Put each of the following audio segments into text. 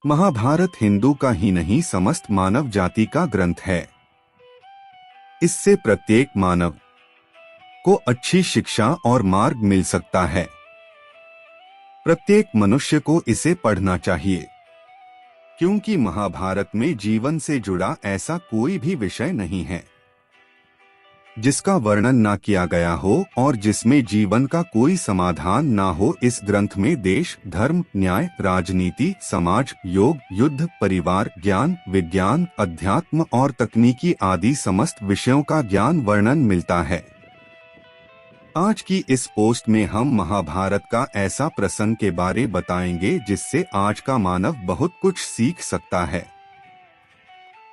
महाभारत हिंदू का ही नहीं समस्त मानव जाति का ग्रंथ है। इससे प्रत्येक मानव को अच्छी शिक्षा और मार्ग मिल सकता है। प्रत्येक मनुष्य को इसे पढ़ना चाहिए, क्योंकि महाभारत में जीवन से जुड़ा ऐसा कोई भी विषय नहीं है जिसका वर्णन ना किया गया हो और जिसमें जीवन का कोई समाधान ना हो। इस ग्रंथ में देश, धर्म, न्याय, राजनीति, समाज, योग, युद्ध, परिवार, ज्ञान, विज्ञान, अध्यात्म और तकनीकी आदि समस्त विषयों का ज्ञान वर्णन मिलता है। आज की इस पोस्ट में हम महाभारत का ऐसा प्रसंग के बारे बताएंगे जिससे आज का मानव बहुत कुछ सीख सकता है।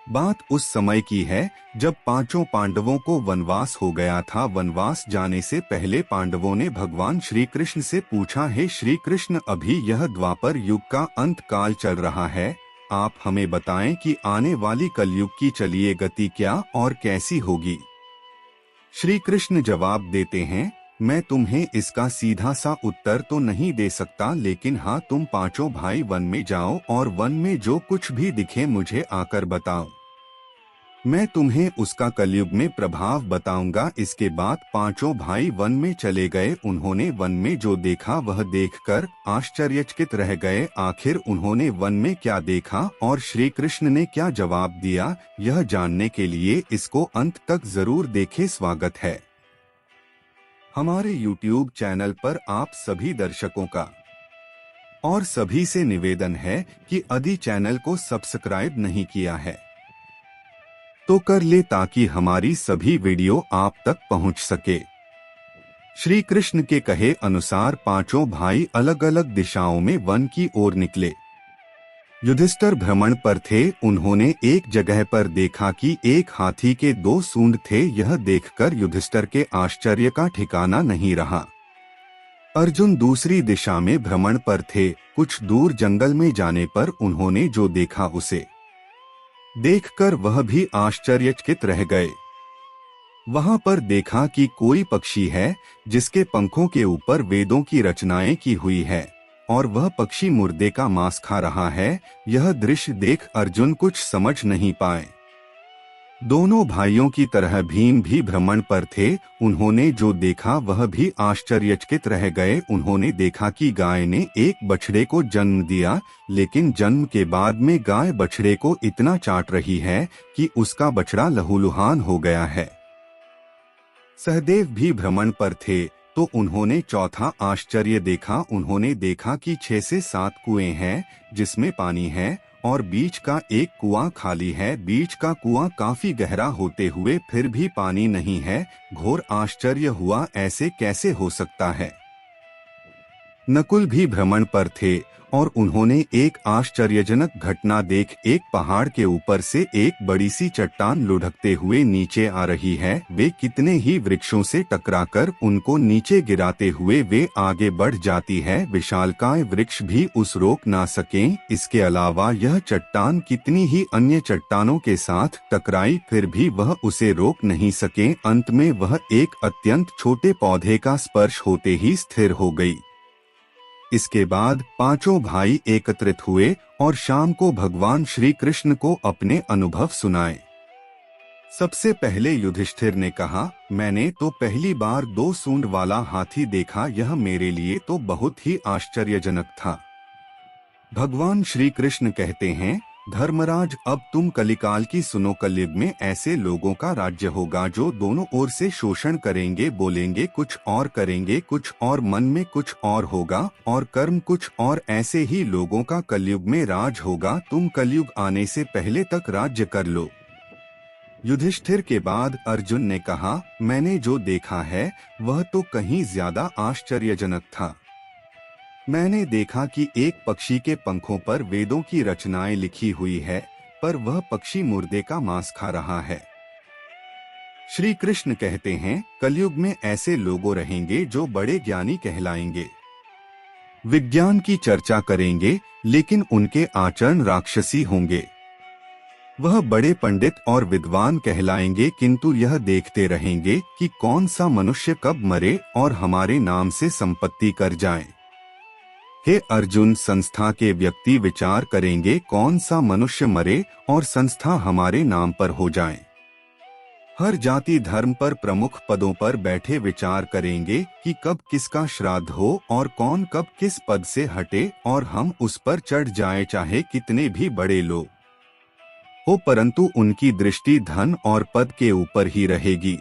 बात उस समय की है जब पांचों पांडवों को वनवास हो गया था। वनवास जाने से पहले पांडवों ने भगवान श्री कृष्ण से पूछा, हे श्री कृष्ण, अभी यह द्वापर युग का अंत काल चल रहा है, आप हमें बताएं कि आने वाली कलयुग की चलिए गति क्या और कैसी होगी। श्री कृष्ण जवाब देते हैं, मैं तुम्हें इसका सीधा सा उत्तर तो नहीं दे सकता, लेकिन हाँ, तुम पांचों भाई वन में जाओ और वन में जो कुछ भी दिखे मुझे आकर बताओ, मैं तुम्हें उसका कलयुग में प्रभाव बताऊंगा। इसके बाद पांचों भाई वन में चले गए। उन्होंने वन में जो देखा वह देखकर आश्चर्यचकित रह गए। आखिर उन्होंने वन में क्या देखा और श्री कृष्ण ने क्या जवाब दिया, यह जानने के लिए इसको अंत तक जरूर देखें। स्वागत है हमारे YouTube चैनल पर आप सभी दर्शकों का, और सभी से निवेदन है कि यदि चैनल को सब्सक्राइब नहीं किया है तो कर ले, ताकि हमारी सभी वीडियो आप तक पहुंच सके। श्री कृष्ण के कहे अनुसार पांचों भाई अलग अलग दिशाओं में वन की ओर निकले। युधिष्ठिर भ्रमण पर थे। उन्होंने एक जगह पर देखा कि एक हाथी के 2 सूंड थे। यह देखकर युधिष्ठिर के आश्चर्य का ठिकाना नहीं रहा। अर्जुन दूसरी दिशा में भ्रमण पर थे। कुछ दूर जंगल में जाने पर उन्होंने जो देखा उसे देखकर वह भी आश्चर्यचकित रह गए। वहां पर देखा कि कोई पक्षी है जिसके पंखों के ऊपर वेदों की रचनाएं की हुई है और वह पक्षी मुर्दे का मांस खा रहा है। यह दृश्य देख अर्जुन कुछ समझ नहीं पाए। दोनों भाइयों की तरह भीम भी भ्रमण पर थे। उन्होंने जो देखा वह भी आश्चर्यचकित रह गए। उन्होंने देखा कि गाय ने एक बछड़े को जन्म दिया, लेकिन जन्म के बाद में गाय बछड़े को इतना चाट रही है कि उसका बछड़ा लहूलुहान हो गया है। सहदेव भी भ्रमण पर थे तो उन्होंने चौथा आश्चर्य देखा। उन्होंने देखा कि 6 से 7 कुएं हैं जिसमें पानी है और बीच का एक कुआं खाली है। बीच का कुआं काफी गहरा होते हुए फिर भी पानी नहीं है। घोर आश्चर्य हुआ, ऐसे कैसे हो सकता है। नकुल भी भ्रमण पर थे और उन्होंने एक आश्चर्यजनक घटना देख। एक पहाड़ के ऊपर से एक बड़ी सी चट्टान लुढ़कते हुए नीचे आ रही है। वे कितने ही वृक्षों से टकराकर उनको नीचे गिराते हुए वे आगे बढ़ जाती है। विशालकाय वृक्ष भी उस रोक ना सकें। इसके अलावा यह चट्टान कितनी ही अन्य चट्टानों के साथ टकराई, फिर भी वह उसे रोक नहीं सके। अंत में वह एक अत्यंत छोटे पौधे का स्पर्श होते ही स्थिर हो गई। इसके बाद पांचों भाई एकत्रित हुए और शाम को भगवान श्री कृष्ण को अपने अनुभव सुनाए। सबसे पहले युधिष्ठिर ने कहा, मैंने तो पहली बार 2 सूंड वाला हाथी देखा। यह मेरे लिए तो बहुत ही आश्चर्यजनक था। भगवान श्री कृष्ण कहते हैं, धर्मराज, अब तुम कलिकाल की सुनो। कलयुग में ऐसे लोगों का राज्य होगा जो दोनों ओर से शोषण करेंगे, बोलेंगे कुछ और करेंगे कुछ और, मन में कुछ और होगा और कर्म कुछ और। ऐसे ही लोगों का कलयुग में राज होगा। तुम कलयुग आने से पहले तक राज्य कर लो। युधिष्ठिर के बाद अर्जुन ने कहा, मैंने जो देखा है वह तो कहीं ज्यादा आश्चर्यजनक था। मैंने देखा कि एक पक्षी के पंखों पर वेदों की रचनाएं लिखी हुई है, पर वह पक्षी मुर्दे का मांस खा रहा है। श्री कृष्ण कहते हैं, कलयुग में ऐसे लोग रहेंगे जो बड़े ज्ञानी कहलाएंगे, विज्ञान की चर्चा करेंगे, लेकिन उनके आचरण राक्षसी होंगे। वह बड़े पंडित और विद्वान कहलाएंगे, किंतु यह देखते रहेंगे कि कौन सा मनुष्य कब मरे और हमारे नाम से संपत्ति कर जाए। हे अर्जुन, संस्था के व्यक्ति विचार करेंगे कौन सा मनुष्य मरे और संस्था हमारे नाम पर हो जाए। हर जाति धर्म पर प्रमुख पदों पर बैठे विचार करेंगे कि कब किसका श्राद्ध हो और कौन कब किस पद से हटे और हम उस पर चढ़ जाए, चाहे कितने भी बड़े लोग हो, परंतु उनकी दृष्टि धन और पद के ऊपर ही रहेगी।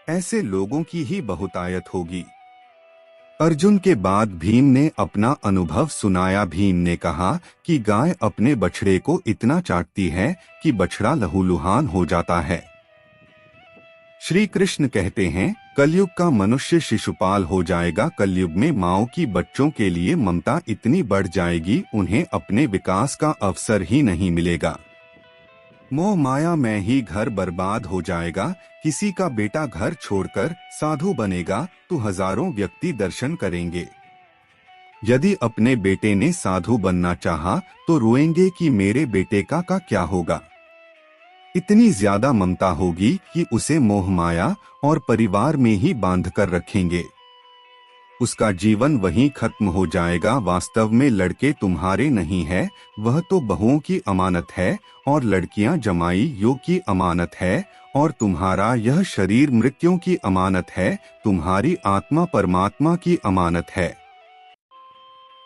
ऐसे लोगों की ही बहुतायत होगी। अर्जुन के बाद भीम ने अपना अनुभव सुनाया। भीम ने कहा कि गाय अपने बछड़े को इतना चाटती है कि बछड़ा लहूलुहान हो जाता है। श्री कृष्ण कहते हैं, कलयुग का मनुष्य शिशुपाल हो जाएगा। कलयुग में माओ की बच्चों के लिए ममता इतनी बढ़ जाएगी, उन्हें अपने विकास का अवसर ही नहीं मिलेगा। मोह माया में ही घर बर्बाद हो जाएगा। किसी का बेटा घर छोड़कर साधु बनेगा तो हजारों व्यक्ति दर्शन करेंगे। यदि अपने बेटे ने साधु बनना चाहा तो रोएंगे कि मेरे बेटे का क्या होगा। इतनी ज्यादा ममता होगी कि उसे मोह माया और परिवार में ही बांध कर रखेंगे। उसका जीवन वहीं खत्म हो जाएगा। वास्तव में लड़के तुम्हारे नहीं है, वह तो बहुओं की अमानत है और लड़कियां जमाई योग की अमानत है और तुम्हारा यह शरीर मृत्युओं की अमानत है। तुम्हारी आत्मा परमात्मा की अमानत है।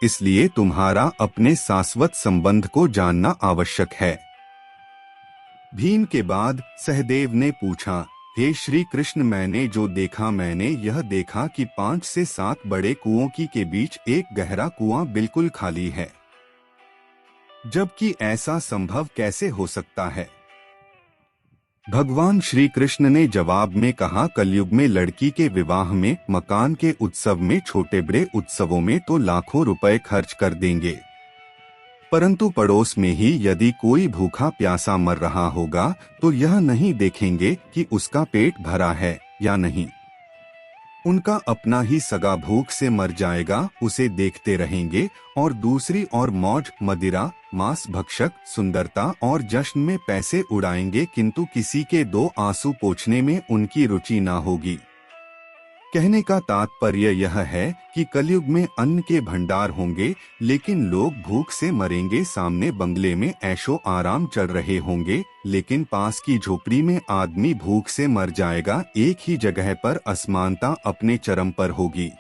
इसलिए तुम्हारा अपने शाश्वत संबंध को जानना आवश्यक है। भीम के बाद सहदेव ने पूछा, हे श्री कृष्ण, मैंने जो देखा, मैंने यह देखा कि 5 से 7 बड़े कुओं के बीच एक गहरा कुआं बिल्कुल खाली है, जबकि ऐसा संभव कैसे हो सकता है। भगवान श्री कृष्ण ने जवाब में कहा, कलयुग में लड़की के विवाह में, मकान के उत्सव में, छोटे बड़े उत्सवों में तो लाखों रुपए खर्च कर देंगे, परंतु पड़ोस में ही यदि कोई भूखा प्यासा मर रहा होगा तो यह नहीं देखेंगे कि उसका पेट भरा है या नहीं। उनका अपना ही सगा भूख से मर जाएगा, उसे देखते रहेंगे। और दूसरी ओर मौज मदिरा, मांस भक्षक, सुंदरता और जश्न में पैसे उड़ाएंगे, किंतु किसी के 2 आंसू पोंछने में उनकी रुचि ना होगी। कहने का तात्पर्य यह है कि कलयुग में अन्न के भंडार होंगे, लेकिन लोग भूख से मरेंगे। सामने बंगले में ऐशो आराम चल रहे होंगे, लेकिन पास की झोपड़ी में आदमी भूख से मर जाएगा। एक ही जगह पर असमानता अपने चरम पर होगी।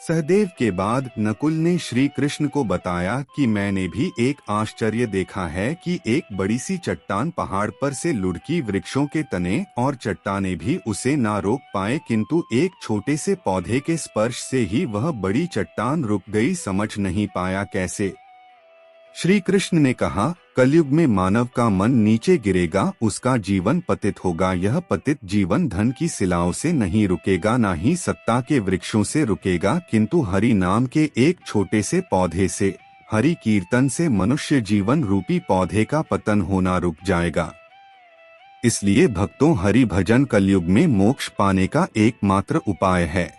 सहदेव के बाद नकुल ने श्री कृष्ण को बताया कि मैंने भी एक आश्चर्य देखा है कि एक बड़ी सी चट्टान पहाड़ पर से लुढ़की, वृक्षों के तने और चट्टाने भी उसे ना रोक पाए, किंतु एक छोटे से पौधे के स्पर्श से ही वह बड़ी चट्टान रुक गई। समझ नहीं पाया कैसे। श्री कृष्ण ने कहा, कलयुग में मानव का मन नीचे गिरेगा, उसका जीवन पतित होगा। यह पतित जीवन धन की शिलाओं से नहीं रुकेगा, ना ही सत्ता के वृक्षों से रुकेगा, किंतु हरि नाम के एक छोटे से पौधे से, हरि कीर्तन से मनुष्य जीवन रूपी पौधे का पतन होना रुक जाएगा। इसलिए भक्तों, हरि भजन कलयुग में मोक्ष पाने का एकमात्र उपाय है।